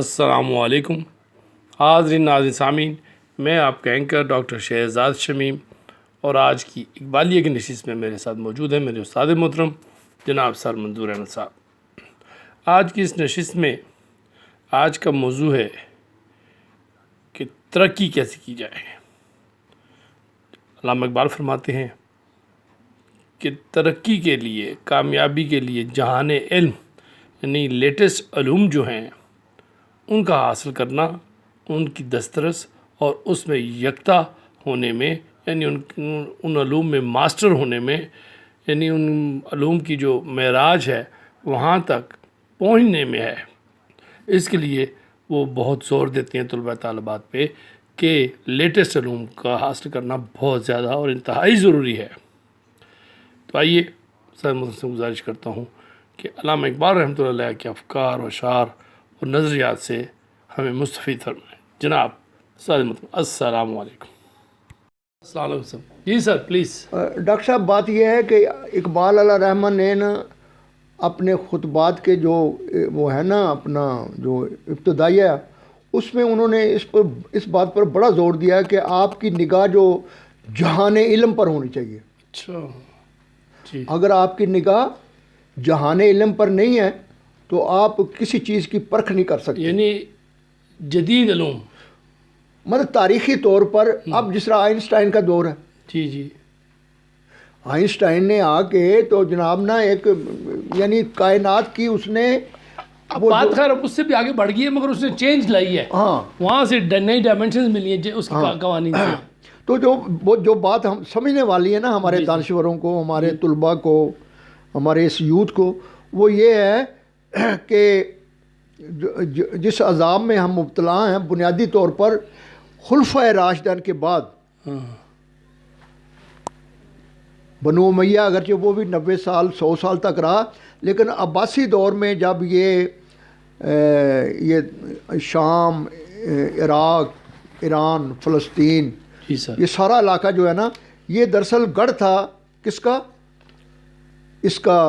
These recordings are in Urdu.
السلام علیکم حاضرین ناظرین سامعین، میں آپ کا اینکر ڈاکٹر شہزاد شمیم، اور آج کی اقبالیہ کی نشست میں میرے ساتھ موجود ہیں میرے استاد محترم جناب سر منظور احمد صاحب۔ آج کی اس نشست میں آج کا موضوع ہے کہ ترقی کیسے کی جائے۔ علامہ اقبال فرماتے ہیں کہ ترقی کے لیے، کامیابی کے لیے جہان علم یعنی لیٹسٹ علوم جو ہیں ان کا حاصل کرنا، ان کی دسترس اور اس میں یکتا ہونے میں، یعنی ان علوم میں ماسٹر ہونے میں، یعنی ان علوم کی جو معراج ہے وہاں تک پہنچنے میں ہے۔ اس کے لیے وہ بہت زور دیتے ہیں طلباء طالبات پہ کہ لیٹسٹ علوم کا حاصل کرنا بہت زیادہ اور انتہائی ضروری ہے۔ تو آئیے سر سے گزارش کرتا ہوں کہ علامہ اقبال رحمۃ اللہ علیہ کے افکار و اشعار اور نظریات سے ہمیں مستفید فرمائیں۔ جناب استاد محترم، السلام علیکم۔ السلام علیکم جی سر، پلیز۔ ڈاکٹر صاحب، بات یہ ہے کہ اقبال علیہ رحمہ نے نا اپنے خطبات کے جو وہ ہے نا اپنا جو ابتدائیہ، اس میں انہوں نے اس بات پر بڑا زور دیا کہ آپ کی نگاہ جو جہان علم پر ہونی چاہیے۔ اچھا جی۔ اگر آپ کی نگاہ جہان علم پر نہیں ہے تو آپ کسی چیز کی پرکھ نہیں کر سکتے، یعنی جدید علوم، مطلب تاریخی طور پر۔ اب جس طرح آئنسٹائن کا دور ہے، جی جی، آئنسٹائن نے آ کے تو جناب نا ایک یعنی کائنات کی اس نے اب بات خیر اس سے بھی آگے بڑھ گئی ہے، مگر اس نے چینج لائی ہے۔ ہاں، وہاں سے نئی ڈائمنشنز ملی ہیں اس کی قوانین سے۔ تو جو بات ہم سمجھنے والی ہے نا ہمارے دانشوروں کو، ہمارے طلباء کو، ہمارے اس یوتھ کو، وہ یہ ہے کہ جس عذاب میں ہم مبتلا ہیں بنیادی طور پر خلفۂ راشدین کے بعد، بنو امیہ اگرچہ وہ بھی 90 سال 100 سال تک رہا، لیکن عباسی دور میں جب یہ شام، عراق، ایران، فلسطین، یہ سارا علاقہ جو ہے نا، یہ دراصل گڑھ تھا کس کا؟ اس کا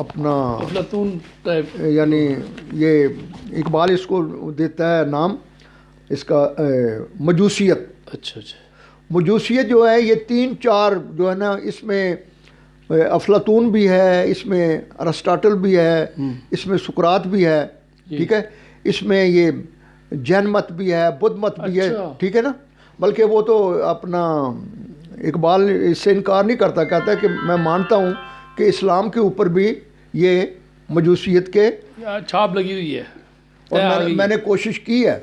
اپنا افلاطون ٹائپ، یعنی یہ اقبال اس کو دیتا ہے نام اس کا مجوسیت۔ اچھا اچھا، مجوسیت جو ہے یہ 3-4 جو ہے نا، اس میں افلاطون بھی ہے، اس میں ارسطاٹل بھی ہے، اس میں سقراط بھی ہے، ٹھیک ہے، اس میں یہ جین مت بھی ہے، بدھ مت بھی ہے، ٹھیک ہے نا۔ بلکہ وہ تو اپنا اقبال اس سے انکار نہیں کرتا، کہتا ہے کہ میں مانتا ہوں کہ اسلام کے اوپر بھی یہ مجوسیت کے چھاپ لگی ہوئی ہے، اور میں نے کوشش کی ہے،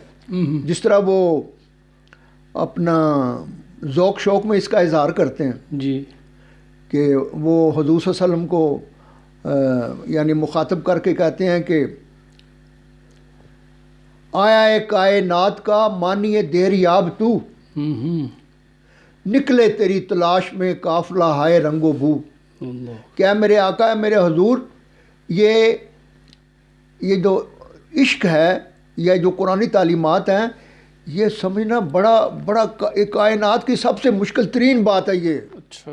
جس طرح وہ اپنا ذوق شوق میں اس کا اظہار کرتے ہیں جی، کہ وہ حضور صلی اللہ علیہ وسلم کو یعنی مخاطب کر کے کہتے ہیں کہ آیا ہے کائنات کا مانی دیر یاب تو، نکلے تیری تلاش میں قافلہ ہائے رنگ و بو۔ کیا میرے آقا ہے، میرے حضور، یہ جو عشق ہے یا جو قرآنی تعلیمات ہیں، یہ سمجھنا بڑا کائنات کی سب سے مشکل ترین بات ہے یہ۔ اچھا،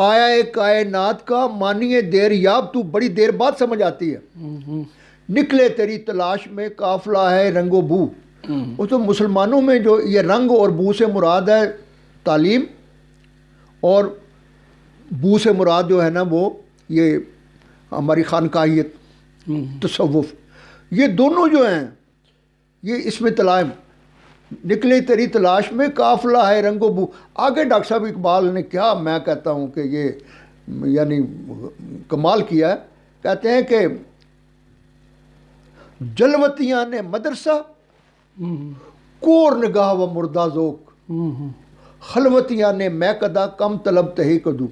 آیا ہے کائنات کا مانی دیر یاب تو، بڑی دیر بعد سمجھ آتی ہے۔ نکلے تیری تلاش میں قافلہ ہے رنگ و بو۔ وہ تو مسلمانوں میں جو یہ رنگ اور بو سے مراد ہے تعلیم، اور بو سے مراد جو ہے نا وہ یہ ہماری خانقاہیت، تصوف، یہ دونوں جو ہیں یہ اس میں تلائم۔ نکلے تیری تلاش میں قافلہ ہے رنگ و بو۔ آگے ڈاکٹر صاحب اقبال نے کیا، میں کہتا ہوں کہ یہ یعنی کمال کیا ہے۔ کہتے ہیں کہ جلوتیاں نے مدرسہ کور نگاہ و مردہ ذوق، خلوتیاں نے میں کدا کم طلب تہی کدو۔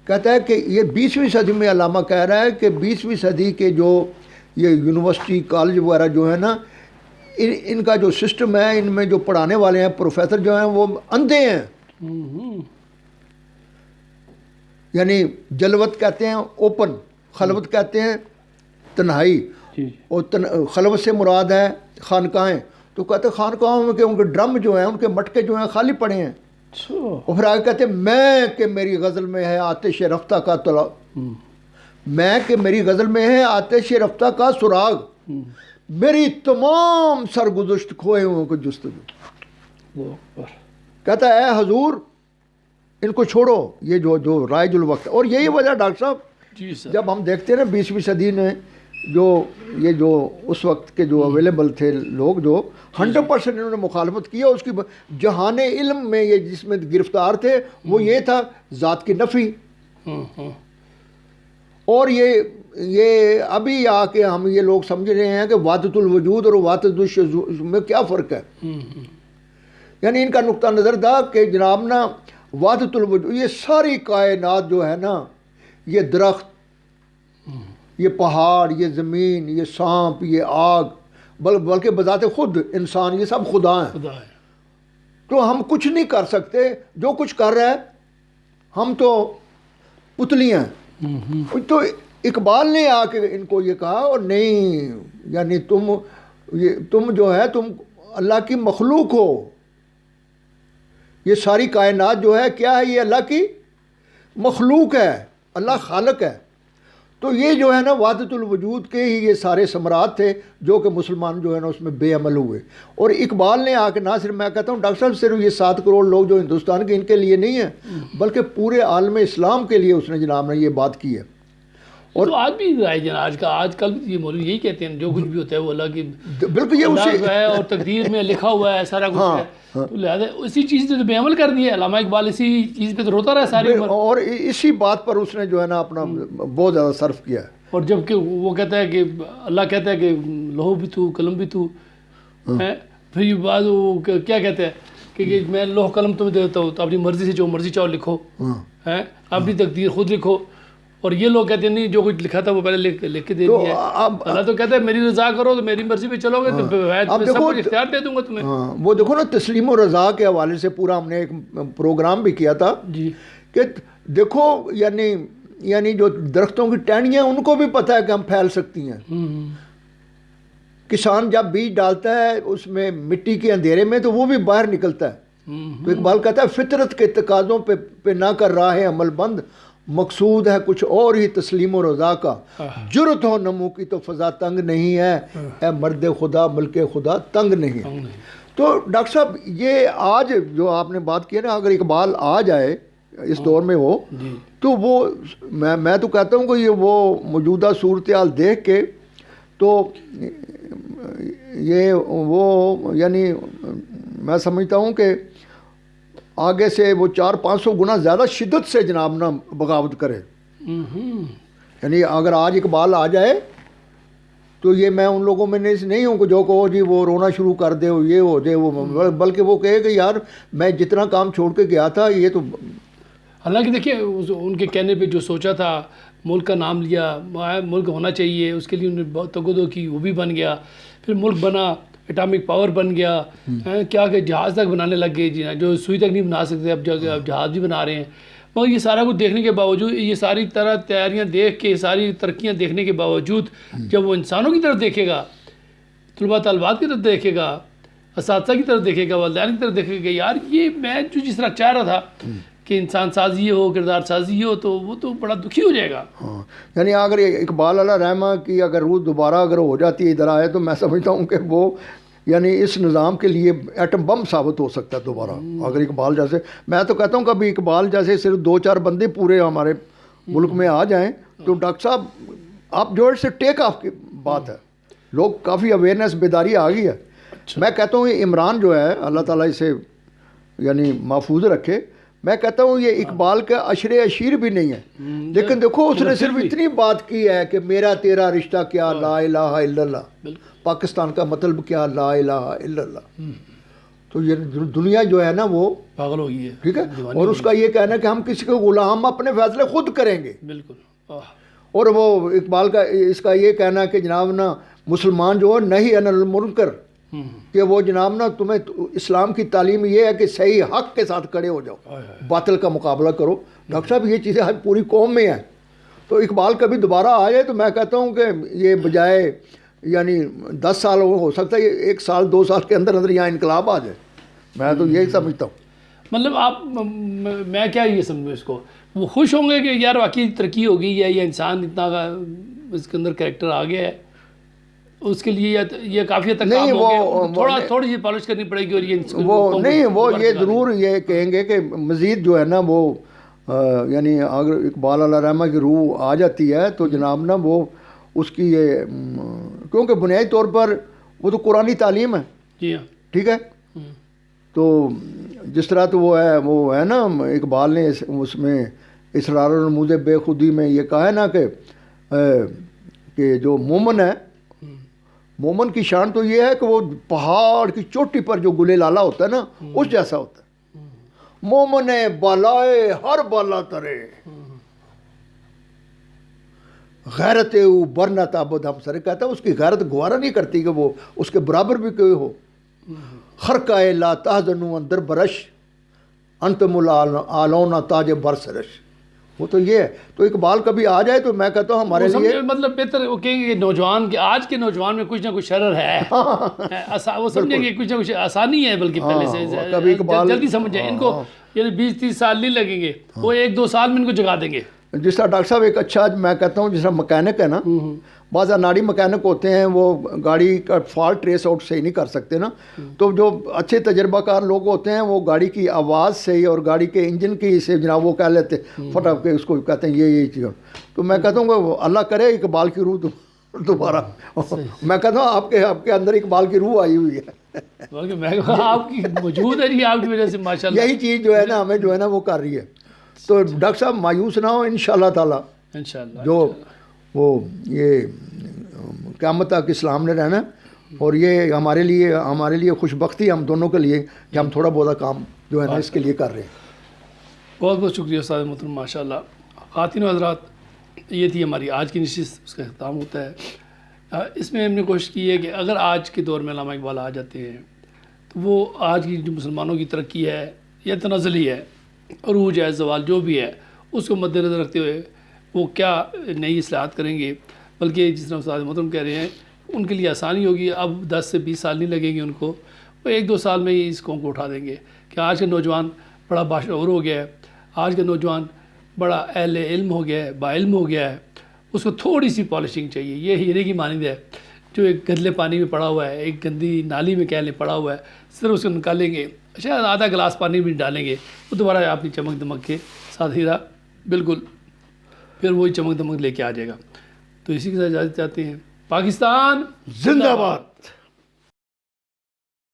کہتا ہے کہ یہ 20ویں صدی میں علامہ کہہ رہا ہے کہ 20ویں صدی کے جو یہ یونیورسٹی کالج وغیرہ جو ہے نا، ان کا جو سسٹم ہے، ان میں جو پڑھانے والے ہیں پروفیسر جو ہیں وہ اندھے ہیں۔ یعنی جلوت کہتے ہیں اوپن، خلوت کہتے ہیں تنہائی، اور خلوت سے مراد ہے خانقاہیں۔ تو کہتے ہیں خانقاہوں میں کہ ان کے ڈرم جو ہیں، ان کے مٹکے جو ہیں خالی پڑے ہیں۔ اور پھر آگے کہتے ہیں میں کہ میری غزل میں ہے آتش رفتہ کا طلا، میں کہ میری غزل میں ہے آتش رفتہ کا سراغ۔ میری تمام سرگزشت کھوئے ہوئے کو جستجو. کہتا ہے اے حضور ان کو چھوڑو، یہ جو رائج الوقت. اور یہی وجہ ڈاکٹر صاحب جی سر. جب ہم دیکھتے ہیں نا 20ویں صدی میں جو اس وقت کے جو اویلیبل تھے لوگ، جو 100% انہوں نے مخالفت کیا اس کی جہان علم میں، یہ جس میں گرفتار تھے وہ یہ تھا ذات کی نفی. اور یہ ابھی آ کے ہم یہ لوگ سمجھ رہے ہیں کہ وحدت الوجود اور وحدت الشذوذ میں کیا فرق ہے. یعنی ان کا نقطہ نظر تھا کہ جناب نا وحدت الوجود، یہ ساری کائنات جو ہے نا، یہ درخت، یہ پہاڑ، یہ زمین، یہ سانپ، یہ آگ، بلکہ بذات خود انسان، یہ سب خدا ہیں. تو ہم کچھ نہیں کر سکتے. جو کچھ کر رہا ہے ہم تو پتلیاں ہیں. تو اقبال نے آ کے ان کو یہ کہا، اور نہیں یعنی تم جو ہے تم اللہ کی مخلوق ہو. یہ ساری کائنات جو ہے کیا ہے؟ یہ اللہ کی مخلوق ہے، اللہ خالق ہے. تو یہ جو ہے نا وحدت الوجود کے ہی یہ سارے ثمرات تھے جو کہ مسلمان جو ہے نا اس میں بے عمل ہوئے. اور اقبال نے آ کے نہ صرف، میں کہتا ہوں ڈاکٹر صاحب، صرف یہ 7 کروڑ لوگ جو ہندوستان کے ان کے لیے نہیں ہیں، بلکہ پورے عالم اسلام کے لیے اس نے جناب نے یہ بات کی ہے. اور تو آج بھی رائج ہے، آج کل بھی یہ مولوی یہی کہتے ہیں جو کچھ بھی ہوتا ہے وہ اللہ کی بالکل یہ اللہ جو ہے اور تقدیر میں لکھا ہوا ہے سارا کچھ ہے. تو لہٰذا اسی چیز پہ تو بے عمل کر دیا. علامہ اقبال اسی چیز پہ تو روتا رہا ساری عمر، اور اسی بات پر اس نے جو ہے نا اپنا بہت زیادہ صرف کیا ہے. اور جب کہ وہ کہتا ہے کہ اللہ کہتا ہے کہ لوح بھی تو قلم بھی تو ہے. پھر یہ بعد وہ کیا کہتے ہیں کہ میں لوح قلم تمہیں دیتا ہوں تو اپنی مرضی سے جو مرضی چاہو لکھو، ہے اپنی تقدیر خود لکھو. اور یہ لوگ کہتے ہیں نہیں، جو کچھ لکھا تھا وہ پہلے لکھ کے دے دیا. اللہ تو کہتا ہے میری رضا کرو تو میری مرضی پہ چلو گے تو سب کچھ اختیار دے دوں گا تمہیں. وہ دیکھو نا تسلیم و رضا کے حوالے سے پورا ہم نے ایک پروگرام بھی کیا تھا جی کہ دیکھو یعنی جو درختوں کی ٹہنیاں ان کو بھی پتہ ہے کہ ہم پھیل سکتی ہیں. کسان جب بیج ڈالتا ہے اس میں مٹی کے اندھیرے میں تو وہ بھی باہر نکلتا ہے. تو اقبال کہتا ہے فطرت کے تقاضوں پہ نہ کر رہا ہے عمل بند، مقصود ہے کچھ اور ہی تسلیم و رضا کا. جرت ہو نمو کی تو فضا تنگ نہیں ہے، اے مرد خدا ملک خدا تنگ نہیں ہے. تو ڈاکٹر صاحب یہ آج جو آپ نے بات کی ہے نا، اگر اقبال آ جائے اس دور میں ہو تو وہ میں تو کہتا ہوں کہ یہ وہ موجودہ صورتحال دیکھ کے تو یہ وہ یعنی میں سمجھتا ہوں کہ آگے سے وہ 400-500 گنا زیادہ شدت سے جناب نا بغاوت کرے. یعنی اگر آج اقبال آ جائے تو یہ میں ان لوگوں میں نہیں ہوں کہ جو کہو جی وہ رونا شروع کر دے، یہ ہو جائے وہ، بلکہ وہ کہے کہ یار میں جتنا کام چھوڑ کے گیا تھا یہ تو. حالانکہ دیکھیے ان کے کہنے پہ جو سوچا تھا، ملک کا نام لیا، ملک ہونا چاہیے، اس کے لیے انہوں نے بہت تگودو کی، وہ بھی بن گیا. پھر ملک بنا، اٹامک پاور بن گیا، کیا کہ جہاز تک بنانے لگ گئے جی، جو سوئی تک نہیں بنا سکتے اب جہاز بھی بنا رہے ہیں. مگر یہ سارا کچھ دیکھنے کے باوجود، یہ ساری طرح تیاریاں دیکھ کے، ساری ترقیاں دیکھنے کے باوجود جب وہ انسانوں کی طرف دیکھے گا، طلباء طالبات کی طرف دیکھے گا، اساتذہ کی طرف دیکھے گا، والدین کی طرف دیکھے گا، یار یہ میں جو جس طرح چاہ رہا تھا کہ انسان سازی ہو، کردار سازی ہو، تو وہ تو بڑا دکھی ہو جائے گا. یعنی اگر اقبال علیہ رحمہ کی اگر روح دوبارہ اگر ہو جاتی ہے ادھر آئے تو میں سمجھتا ہوں کہ وہ یعنی اس نظام کے لیے ایٹم بم ثابت ہو سکتا ہے دوبارہ. اگر اقبال جیسے، میں تو کہتا ہوں کہ ابھی اقبال جیسے صرف 2-4 بندے پورے ہمارے ملک میں آ جائیں تو ڈاکٹر صاحب آپ جو ہے ٹیک آف کی بات ہے. لوگ کافی اویئرنیس، بیداری آ گئی ہے. میں کہتا ہوں یہ عمران جو ہے اللہ تعالیٰ اسے یعنی محفوظ رکھے. میں کہتا ہوں یہ اقبال کا عشر عشیر بھی نہیں ہے، لیکن دیکھو اس نے صرف اتنی بات کی ہے کہ میرا تیرا رشتہ کیا، لا الہ الا اللہ، پاکستان کا مطلب کیا، لا الہ الا اللہ. تو یہ دنیا جو ہے نا وہ پاگل ہو گئی ہے، ٹھیک ہے. اور اس کا یہ کہنا ہے کہ ہم کسی کو غلام اپنے فیصلے خود کریں گے. بالکل. اور وہ اقبال کا اس کا یہ کہنا ہے کہ جناب نا مسلمان جو ہے نہیں عن المنکر، کہ وہ جناب نا تمہیں اسلام کی تعلیم یہ ہے کہ صحیح حق کے ساتھ کھڑے ہو جاؤ، باطل کا مقابلہ کرو. ڈاکٹر صاحب یہ چیزیں آج پوری قوم میں ہیں. تو اقبال کبھی دوبارہ آ جائے تو میں کہتا ہوں کہ یہ بجائے یعنی 10 سال ہو سکتا ہے 1 سال 2 سال کے اندر اندر یہاں انقلاب آ جائے. میں تو یہی سمجھتا ہوں. مطلب آپ، میں کیا یہ سمجھوں اس کو، وہ خوش ہوں گے کہ یار واقعی ترقی ہو گئی ہے، یہ انسان اتنا اس کے اندر کریکٹر آ گیا ہے. اس کے لیے یہ کافی حد تک نہیں، کام ہو گیا، وہ تھوڑی سی پالش کرنی پڑے گی اور یہ وہ نہیں، وہ یہ ضرور یہ کہیں گے کہ مزید جو ہے نا وہ یعنی اگر اقبال علیہ رحمہ کی روح آ جاتی ہے تو جناب نا وہ اس کی یہ کیونکہ بنیادی طور پر وہ تو قرآنی تعلیم ہے، جی ہاں، ٹھیک ہے، تو جس طرح تو وہ ہے نا اقبال نے اس میں اسرار الرموز بے خودی میں یہ کہا ہے نا کہ جو مومن ہے، مومن کی شان تو یہ ہے کہ وہ پہاڑ کی چوٹی پر جو گلے لالا ہوتا ہے نا اس جیسا ہوتا ہے، مومن بالائے ہر بالا ترے غیرت او برنا تابد ہم سر کہتا ہے اس کی غیرت گوارا نہیں کرتی کہ وہ اس کے برابر بھی کوئی ہو، خرقہ لا تحزنوا اندر برش انتم العالون تاج برسرش، وہ تو یہ ہے، تو اقبال کبھی آ جائے تو میں کہتا ہوں ہمارے لیے مطلب بہتر وہ کہیں گے کہ نوجوان کے آج کے نوجوان میں کچھ نہ کچھ شرر ہے، وہ سمجھیں گے کچھ نہ کچھ آسانی ہے، بلکہ پہلے سے کبھی اقبال جلدی سمجھ جائیں، ان کو یعنی 20-30 سال نہیں لگیں گے، وہ 1-2 سال میں ان کو جگا دیں گے۔ جس طرح ڈاکٹر صاحب ایک اچھا میں کہتا ہوں جس طرح مکینک ہے نا، بعض اناڑی مکینک ہوتے ہیں وہ گاڑی کا فالٹ ٹریس آؤٹ صحیح نہیں کر سکتے نا، تو جو اچھے تجربہ کار لوگ ہوتے ہیں وہ گاڑی کی آواز سے ہی اور گاڑی کے انجن کی سے جناب وہ کہہ لیتے فٹاف کے اس کو کہتے ہیں یہ چیز، تو میں کہتا ہوں کہ اللہ کرے اقبال کی روح دوبارہ، میں کہتا ہوں آپ کے اندر اقبال کی روح آئی ہوئی ہے، آپ کی موجود ہے، آپ کی وجہ سے ماشاءاللہ یہی چیز جو ہے نا ہمیں جو ہے نا وہ کر رہی ہے، تو ڈاکٹر صاحب مایوس نہ ہو انشاءاللہ تعالیٰ، انشاءاللہ جو وہ یہ قیامت تک اسلام نے رہنا، اور یہ ہمارے لیے خوش بختی ہم دونوں کے لیے کہ ہم تھوڑا بہت کام جو ہے نا اس کے لیے کر رہے ہیں۔ بہت بہت شکریہ استاد محترم، ماشاءاللہ۔ خواتین و حضرات، یہ تھی ہماری آج کی نشست، اس کا اختتام ہوتا ہے۔ اس میں ہم نے کوشش کی ہے کہ اگر آج کے دور میں علامہ اقبال آ جاتے ہیں تو وہ آج کی جو مسلمانوں کی ترقی ہے یا تنزلی ہے، عروج ہے، زوال جو بھی ہے، اس کو مد نظر رکھتے ہوئے وہ کیا نئی اصلاحات کریں گے، بلکہ جس طرح استاد محترم کہہ رہے ہیں ان کے لیے آسانی ہوگی، اب 10 سے 20 سال نہیں لگیں گے ان کو، وہ 1-2 سال میں ہی اس قوم کو اٹھا دیں گے، کہ آج کا نوجوان بڑا باشعور ہو گیا ہے، آج کا نوجوان بڑا اہل علم ہو گیا ہے، با علم ہو گیا ہے، اس کو تھوڑی سی پالشنگ چاہیے، یہ ہیرے کی مانند ہے جو ایک گندلے پانی میں پڑا ہوا ہے، ایک گندی نالی میں کہہ لیں پڑا ہوا ہے، صرف اس کو نکالیں گے، شاید آدھا گلاس پانی بھی ڈالیں گے، وہ دوبارہ اپنی چمک دمک کے ساتھ ہیرا بالکل پھر وہی چمک دمک لے کے آ جائے گا۔ تو اسی کے ساتھ اجازت چاہتے ہیں۔ پاکستان زندہ باد۔